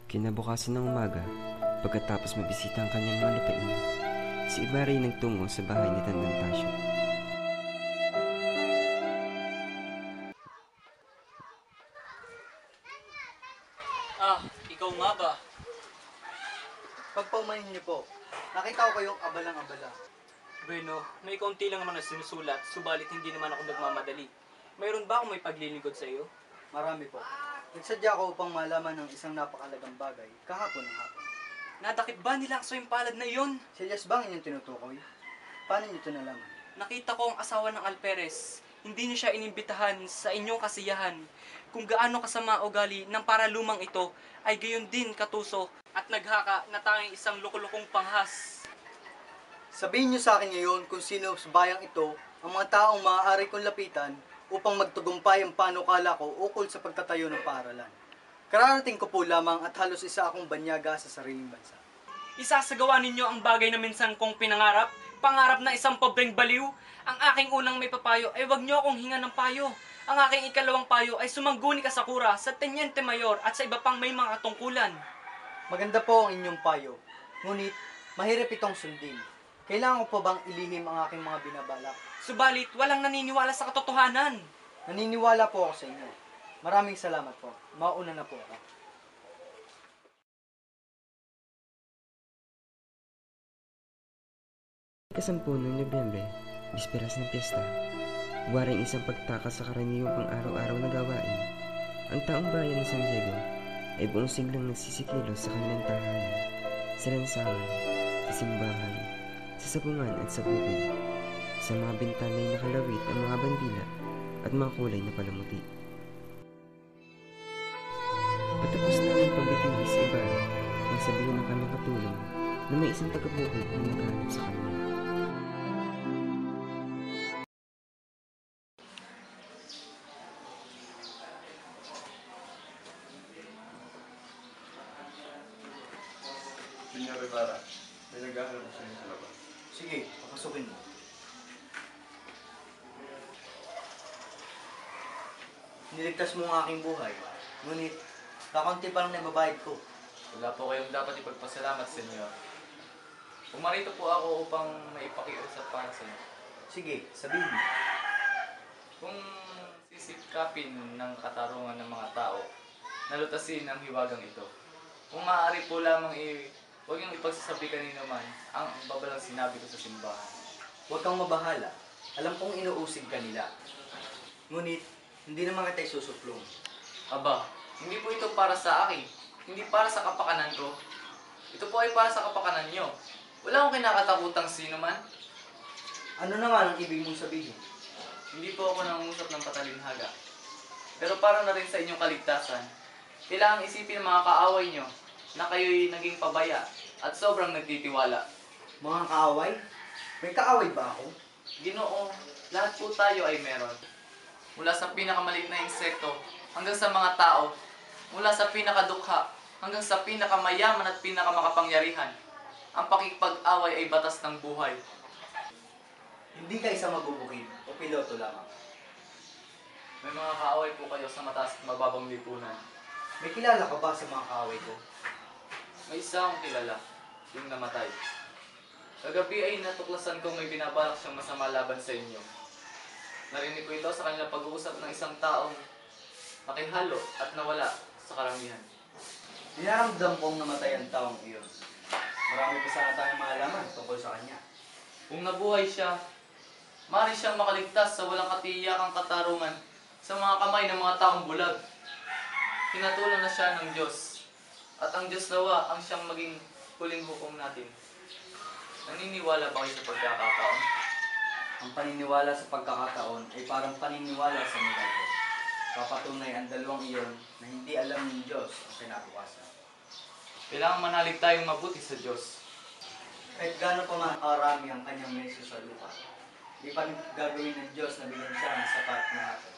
Kinabukasan ng umaga, pagkatapos mabisita ang kanyang mga lupain, si Ibarra ay nagtungo sa bahay ni Tandang Tasyo. Ikaw nga ba? Pagpaumanin niyo po, nakita ko kayong abalang-abala. Bueno, may kaunti lang naman na sinusulat, subalit hindi naman ako nagmamadali. Mayroon ba akong may paglilingkod sa iyo? Marami po. Nagsadya ko upang malaman ng isang napakalagang bagay kahapon ng hapon. Nadakip ba nila ang swing palad na iyon? Si Elias ba ang inyong tinutukoy? Paano niyo ito nalaman? Nakita ko ang asawa ng Alperes. Hindi niyo siya inimbitahan sa inyong kasiyahan. Kung gaano kasama ugali ng paralumang ito, ay gayon din katuso at naghaka na tanging isang lukulukong panghas. Sabihin niyo sa akin ngayon kung sino sa bayang ito ang mga taong maaari kong lapitan upang magtugumpay ang panukala ko ukol sa pagtatayo ng paaralan. Kararating ko po lamang at halos isa akong banyaga sa sariling bansa. Isasagawa ninyo ang bagay na minsan kong pinangarap, pangarap na isang pobreng baliw. Ang aking unang may papayo ay wag niyo akong hingan ng payo. Ang aking ikalawang payo ay sumangguni ka sa kura, sa Teniente Mayor at sa iba pang may mga katungkulan. Maganda po ang inyong payo, ngunit mahirap itong sundin. Kailangan ko pa bang ilihim ang aking mga binabalak? Subalit, walang naniniwala sa katotohanan. Naniniwala po ako sa inyo. Maraming salamat po. Mauna na po ako. Ika-10 ng Nobyembre, bisperas ng piyesta, waring isang pagtakas sa karaniwang pang-araw-araw na gawain. Ang taong bayan ng San Diego ay buong siglang nagsisikilos sa kanilang tahanan, sa lansangan, sa simbahan, sa sabungan at sa bukid. Sa mga bintana ay nakalawit ang mga bandila at mga kulay na palamuti. Patapos na ang pagbibihis sa Ibarra nang sabihin ng kanyang katulong na may isang taga-bukid na naghanap sa kanya. Senyor Ibarra, may naghahanap ko sa inyo sa labas. Sige, papasukin mo. Niligtas mo ang aking buhay, ngunit kakaunti pa lang nababayad ko. Wala po kayong dapat ipagpasalamat, senyor. Pumarito po ako upang maipakiusap para sa inyo. Sige, sabihin mo. Kung sisikapin ng katarungan ng mga tao, nalutasin ang hiwagang ito. Kung maaari po lamang huwag yung ipagsasabi kanino man ang babalang sinabi ko sa simbahan. Huwag kang mabahala. Alam kong inuusig ka nila. Ngunit, hindi naman kita isusuplong. Aba, hindi po ito para sa akin. Hindi para sa kapakanan ko. Ito po ay para sa kapakanan nyo. Wala akong kinakatakutang sino man. Ano naman ang ibig mong sabihin? Hindi po ako nangungusap ng patalinhaga. Pero para na rin sa inyong kaligtasan, kailangang isipin ng mga kaaway nyo na kayo'y naging pabaya at sobrang nagtitiwala. Mga kaaway? May kaaway ba ako? Ginoo, lahat po tayo ay meron. Mula sa pinakamaliit na insekto hanggang sa mga tao, mula sa pinakadukha hanggang sa pinakamayaman at pinakamakapangyarihan, ang pakikipag-away ay batas ng buhay. Hindi ka isang mabubukid o piloto lamang. May mga kaaway po kayo sa mataas at mababang lipunan. May kilala ka ba sa mga kaaway ko? May isa akong kilala, yung namatay. Kagabi ay natuklasan kong may binabalak siyang masama laban sa inyo. Narinig ko ito sa kanilang pag-uusap ng isang taong nakihalo at nawala sa karamihan. Dinaramdam kong namatay ang taong iyon. Marami pa sana tayong malaman tungkol sa kanya. Kung nabuhay siya, maaari siyang makaligtas sa walang katiyakang katarungan sa mga kamay ng mga taong bulag. Hinatulan na siya ng Diyos. At ang Diyos nawa ang siyang maging huling hukom natin. Naniniwala ba kayo sa pagkakataon? Ang paniniwala sa pagkakataon ay parang paniniwala sa milagro. Papatunay ang dalawang iyon na hindi alam ng Diyos ang kinabukasan. Kailangan manalig tayong mabuti sa Diyos. Kahit gaano pa man karami ang kanyang meso sa lupa, di pa gagawin ng Diyos na bigyan siya ng sapat na hatol.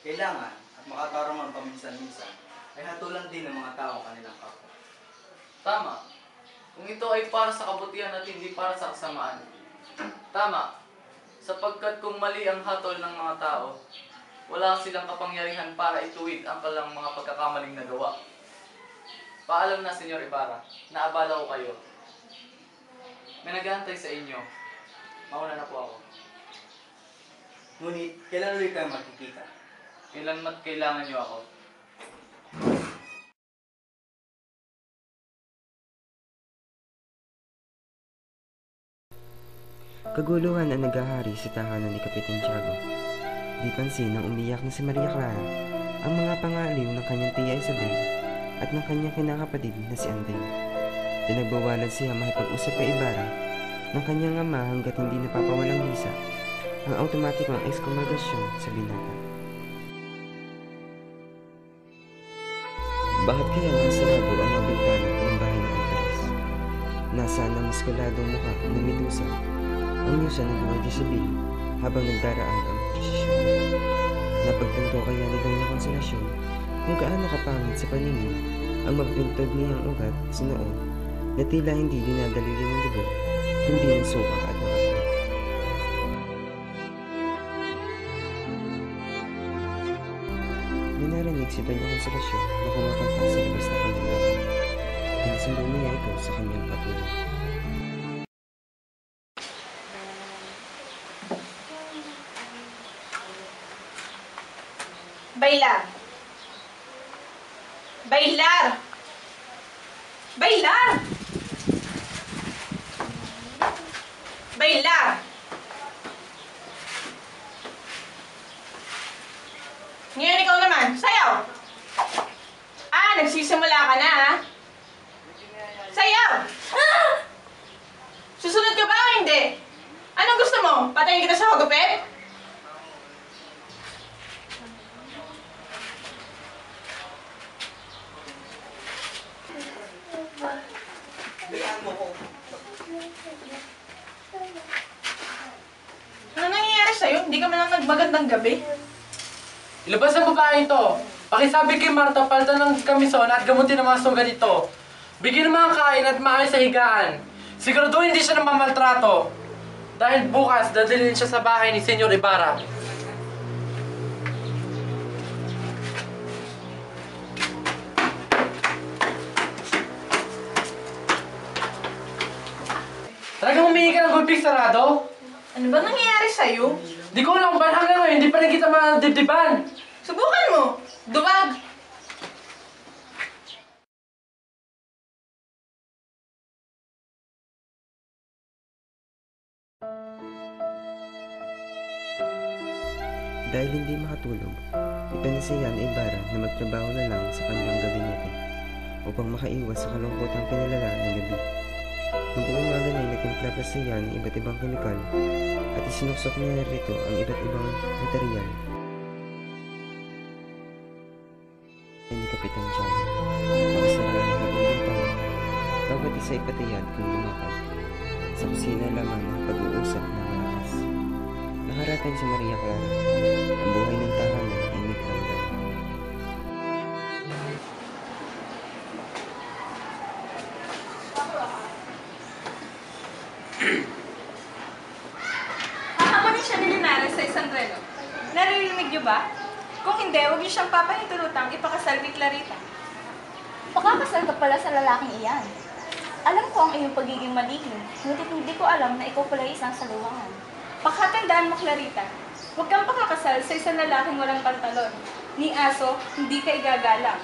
Kailangan at makatarungan paminsan-minsan ay hatulan din ng mga tao kanilang kapwa. Tama. Kung ito ay para sa kabutihan at hindi para sa kasamaan. Tama. Sapagkat kung mali ang hatol ng mga tao, wala silang kapangyarihan para ituwid ang kalang mga pagkakamaling nagawa. Paalam na, Senyor Ibarra. Naabala ko kayo. May naghahantay sa inyo. Mauna na po ako. Ngunit, kailan ulit tayo makikita? Kailanman kailangan niyo ako. Kaguluhan ang naghahari sa tahanan ni Kapitan Tiago. Di pansin nang umiyak na si Maria Clara ang mga pangaliw ng kanyang tiya Isabel at ng kanyang kinakapatid na si Anday. Pinagbawalan siya makipag-usap kay Ibarra ng kanyang ama hanggat hindi napapawalang bisa ang automatikong ekskomunikasyon sa binata. Bakit kaya nakasarado ang mga bintana ng bahay ng Alcaraz? Nasaan ang muskuladong mukha ng Medusa ang musa ng buhay Isabel habang nagdaraan ang prosesyon? Napagtanto kaya ni Doña Consolacion kung gaano kapangit sa paningin ang mapintod niyang ugat sa noo na tila hindi dinadaligan ng dugo kundi ng suka at ng akla. May narinig si Doña Consolacion na kumakanta sa labas na kanyang bahay. Pinasundo niya ito sa kanyang katulong. Bailar! Bailar! Bailar! Bailar! Ngayon ikaw naman, sayaw! Nagsisimula ka na, ha? Sayaw! Susunod ka ba o hindi? Anong gusto mo? Patayin kita sa hagupit? Ano nangyayari sa'yo? Hindi ka man lang nagmagandang gabi. Ilabas ang babae ito. Pakisabi kay Marta, palta ng kamison at gamutin ang mga sugat ito. Bigyan ng mga kain at maayos sa higaan. Siguraduhin hindi siya namamaltrato. Dahil bukas, dadalhin siya sa bahay ni Senyor Ibarra. Talagang humingi ka ng gulping sarado? Ano ba nangyayari sa'yo? Di ko alam ba hanggang ngayon, hindi pa rin kita madibdiban. Subukan mo! Duwag! Dahil hindi makatulog, ipinasaya ni Ibarra na magtrabaho na lang sa kanyang gabinete upang makaiwas sa kalungkotang pinalala ng gabi. Nung umaga na nagtimpla pa siya ng iba't ibang kemikal at isinuksok niya rito ang iba't ibang material. Ni Kapitan Tiago, makasaraan ng habang bintana, bawat isa ipatayad kung lumakad. Sa kusina lamang ng pag-uusap ng malakas. Nakarating si Maria Clara, ang buhay ng tahanan ay may karamdaman. Hahamunin siya ni Linares sa isang relo. Naririnig niyo ba? Kung hindi, huwag niyo siyang papahintulutang ipakasal ni Clarita. Pakakasal ka pala sa lalaking iyan. Alam ko ang iyong pagiging malihim, ngunit hindi ko alam na ikaw pala isang saluwangan. Pakatandaan mo, Clarita. Huwag kang pakakasal sa isang lalaking walang pantalon. Ni aso, hindi ka igagalang.